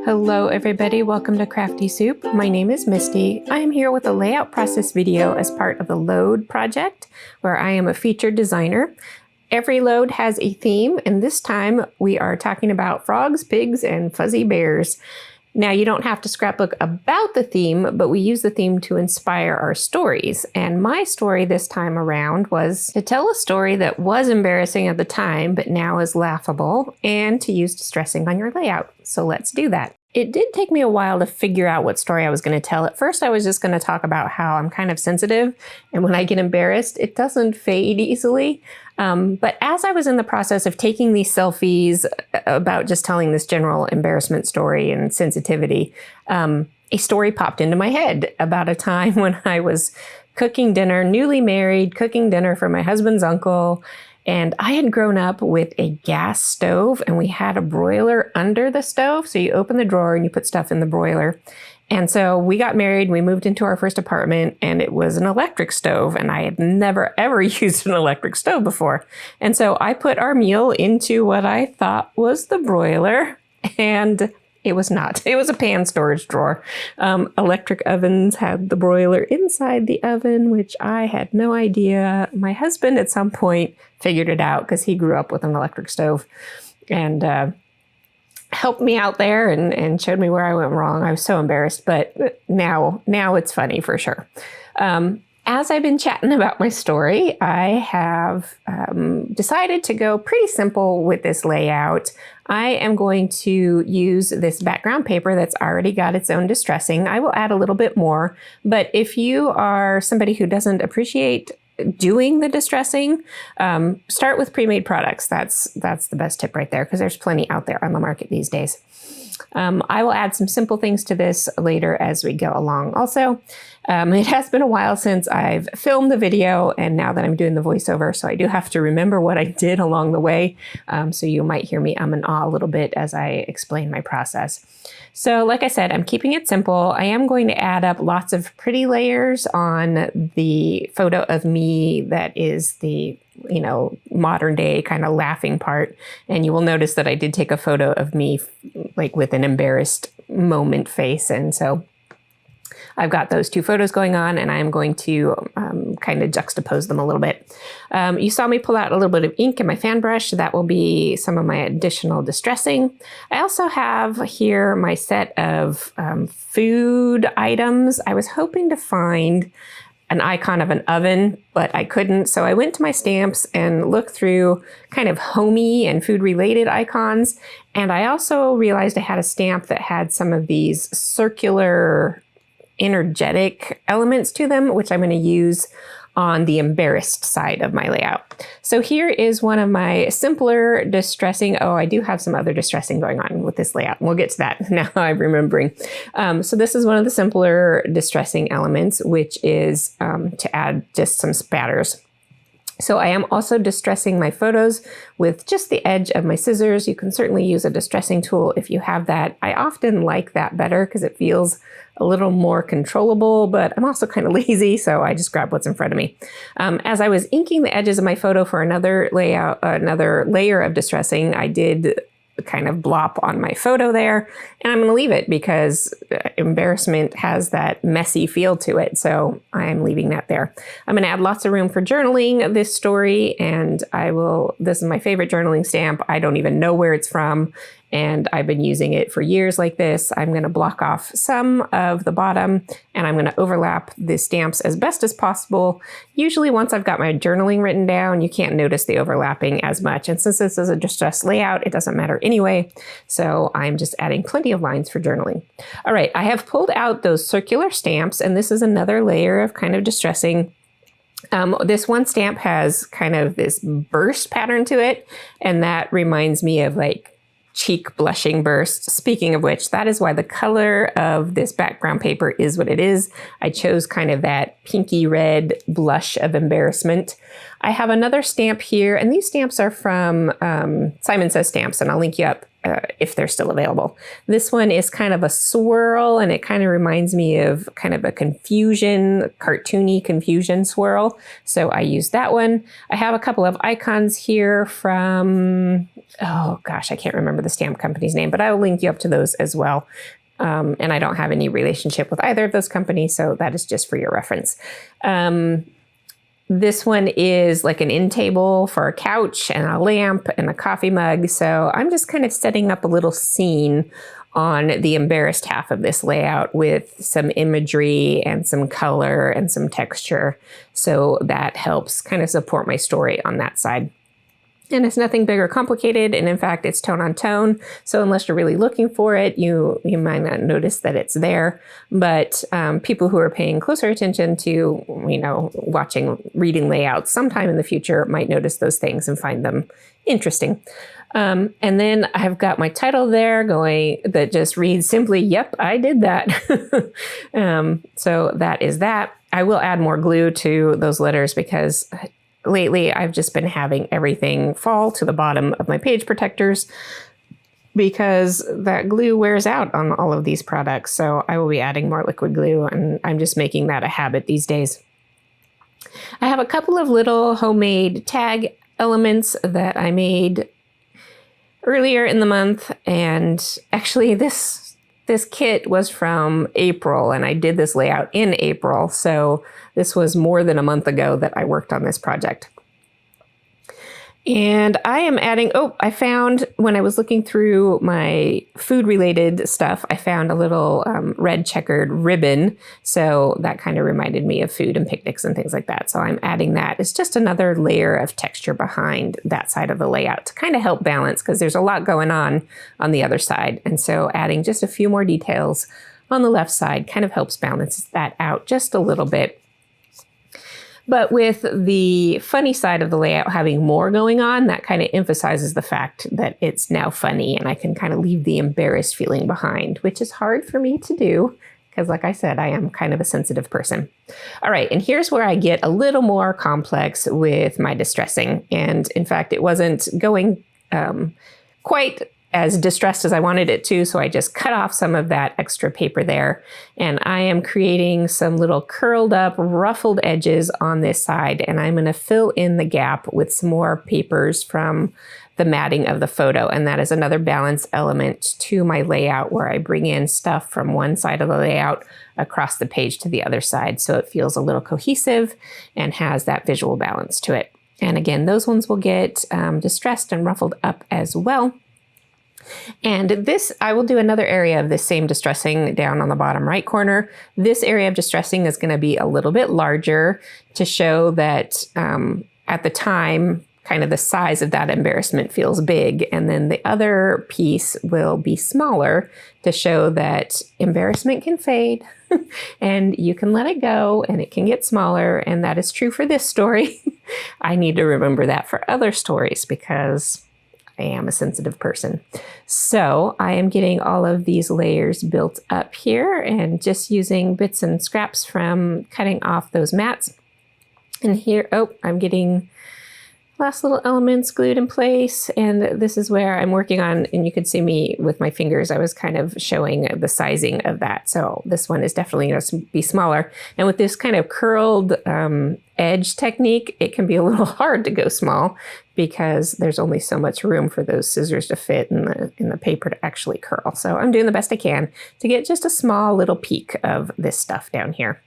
Hello everybody, welcome to Crafty Soup. My name is Misty. I am here with a layout process video as part of the load project where I am a featured designer. Every load has a theme, and this time we are talking about frogs, pigs, and fuzzy bears. Now, you don't have to scrapbook about the theme, but we use the theme to inspire our stories. And my story this time around was to tell a story that was embarrassing at the time, but now is laughable, and to use distressing on your layout. So let's do that. It did take me a while to figure out what story I was going to tell. At first, I was just going to talk about how I'm kind of sensitive, and when I get embarrassed, it doesn't fade easily. But as I was in the process of taking these selfies about just telling this general embarrassment story and sensitivity, a story popped into my head about a time when I was cooking dinner, newly married, cooking dinner for my husband's uncle. And I had grown up with a gas stove, and we had a broiler under the stove. So you open the drawer and you put stuff in the broiler. And so we got married, we moved into our first apartment, and it was an electric stove, and I had never ever used an electric stove before. And so I put our meal into what I thought was the broiler, and it was not. It was a pan storage drawer. Electric ovens had the broiler inside the oven, which I had no idea. My husband at some point figured it out because he grew up with an electric stove, and helped me out there and showed me where I went wrong. I was so embarrassed, but now it's funny for sure. As I've been chatting about my story, I have decided to go pretty simple with this layout. I am going to use this background paper that's already got its own distressing. I will add a little bit more, but if you are somebody who doesn't appreciate doing the distressing, start with pre-made products. That's the best tip right there, because there's plenty out there on the market these days. I will add some simple things to this later as we go along. Also, it has been a while since I've filmed the video, and now that I'm doing the voiceover, so I do have to remember what I did along the way. So you might hear me and ah a little bit as I explain my process. So like I said, I'm keeping it simple. I am going to add up lots of pretty layers on the photo of me that is the modern day kind of laughing part. And you will notice that I did take a photo of me like with an embarrassed moment face. And so I've got those two photos going on, and I'm going to kind of juxtapose them a little bit. You saw me pull out a little bit of ink in my fan brush. That will be some of my additional distressing. I also have here my set of food items. I was hoping to find an icon of an oven, but I couldn't. So I went to my stamps and looked through kind of homey and food related icons. And I also realized I had a stamp that had some of these circular energetic elements to them, which I'm going to use on the embarrassed side of my layout. So here is one of my simpler distressing. Oh, I do have some other distressing going on with this layout. We'll get to that now. I'm remembering. So this is one of the simpler distressing elements, which is to add just some spatters. So I am also distressing my photos with just the edge of my scissors. You can certainly use a distressing tool if you have that. I often like that better because it feels a little more controllable, but I'm also kind of lazy, so I just grab what's in front of me. As I was inking the edges of my photo for another layout, another layer of distressing, I did kind of blop on my photo there, and I'm going to leave it because embarrassment has that messy feel to it, so I'm leaving that there. I'm going to add lots of room for journaling this story, and this is my favorite journaling stamp. I don't even know where it's from, and I've been using it for years like this. I'm going to block off some of the bottom, and I'm going to overlap the stamps as best as possible. Usually once I've got my journaling written down, you can't notice the overlapping as much. And since this is a distressed layout, it doesn't matter anyway. So I'm just adding plenty of lines for journaling. All right, I have pulled out those circular stamps, and this is another layer of kind of distressing. This one stamp has kind of this burst pattern to it, and that reminds me of like cheek blushing burst. Speaking of which, that is why the color of this background paper is what it is. I chose kind of that pinky red blush of embarrassment. I have another stamp here, and these stamps are from Simon Says Stamps, and I'll link you up if they're still available. This one is kind of a swirl, and it kind of reminds me of kind of a confusion, cartoony confusion swirl. So I use that one. I have a couple of icons here from oh gosh, I can't remember the stamp company's name, but I will link you up to those as well. And I don't have any relationship with either of those companies, so that is just for your reference. This one is like an end table for a couch and a lamp and a coffee mug. So I'm just kind of setting up a little scene on the embarrassed half of this layout with some imagery and some color and some texture. So that helps kind of support my story on that side. And it's nothing big or complicated, and in fact, it's tone on tone. So unless you're really looking for it, you might not notice that it's there. But people who are paying closer attention to, reading layouts sometime in the future might notice those things and find them interesting. And then I've got my title there going that just reads simply, "Yep, I did that." So that is that. I will add more glue to those letters because lately, I've just been having everything fall to the bottom of my page protectors because that glue wears out on all of these products. So I will be adding more liquid glue, and I'm just making that a habit these days. I have a couple of little homemade tag elements that I made earlier in the month, and actually this kit was from April, and I did this layout in April, so this was more than a month ago that I worked on this project. And I am adding, I found when I was looking through my food-related stuff, I found a little red checkered ribbon. So that kind of reminded me of food and picnics and things like that. So I'm adding that. It's just another layer of texture behind that side of the layout to kind of help balance, because there's a lot going on the other side. And so adding just a few more details on the left side kind of helps balance that out just a little bit. But with the funny side of the layout having more going on, that kind of emphasizes the fact that it's now funny, and I can kind of leave the embarrassed feeling behind, which is hard for me to do because, like I said, I am kind of a sensitive person. All right, and here's where I get a little more complex with my distressing. And in fact, it wasn't going quite as distressed as I wanted it to, so I just cut off some of that extra paper there. And I am creating some little curled up, ruffled edges on this side, and I'm gonna fill in the gap with some more papers from the matting of the photo. And that is another balance element to my layout, where I bring in stuff from one side of the layout across the page to the other side, so it feels a little cohesive and has that visual balance to it. And again, those ones will get distressed and ruffled up as well. And this, I will do another area of this same distressing down on the bottom right corner. This area of distressing is going to be a little bit larger to show that at the time, kind of the size of that embarrassment feels big. And then the other piece will be smaller to show that embarrassment can fade and you can let it go and it can get smaller. And that is true for this story. I need to remember that for other stories because I am a sensitive person. So I am getting all of these layers built up here and just using bits and scraps from cutting off those mats. And here, I'm getting last little elements glued in place. And this is where I'm working on, and you could see me with my fingers, I was kind of showing the sizing of that. So this one is definitely going to be smaller. And with this kind of curled edge technique, it can be a little hard to go small because there's only so much room for those scissors to fit in the paper to actually curl. So I'm doing the best I can to get just a small little peek of this stuff down here.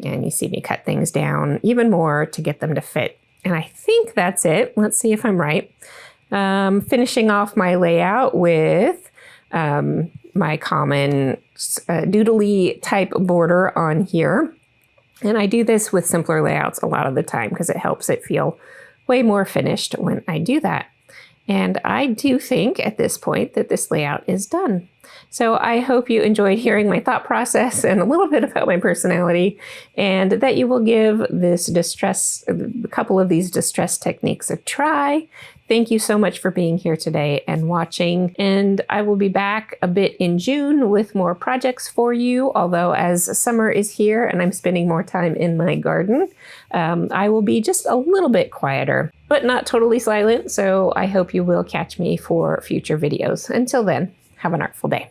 And you see me cut things down even more to get them to fit. And I think that's it. Let's see if I'm right. Finishing off my layout with my common doodly type border on here. And I do this with simpler layouts a lot of the time because it helps it feel way more finished when I do that. And I do think at this point that this layout is done. So I hope you enjoyed hearing my thought process and a little bit about my personality, and that you will give this a couple of these distress techniques a try. Thank you so much for being here today and watching. And I will be back a bit in June with more projects for you. Although as summer is here and I'm spending more time in my garden, I will be just a little bit quieter, but not totally silent. So I hope you will catch me for future videos. Until then, have an artful day.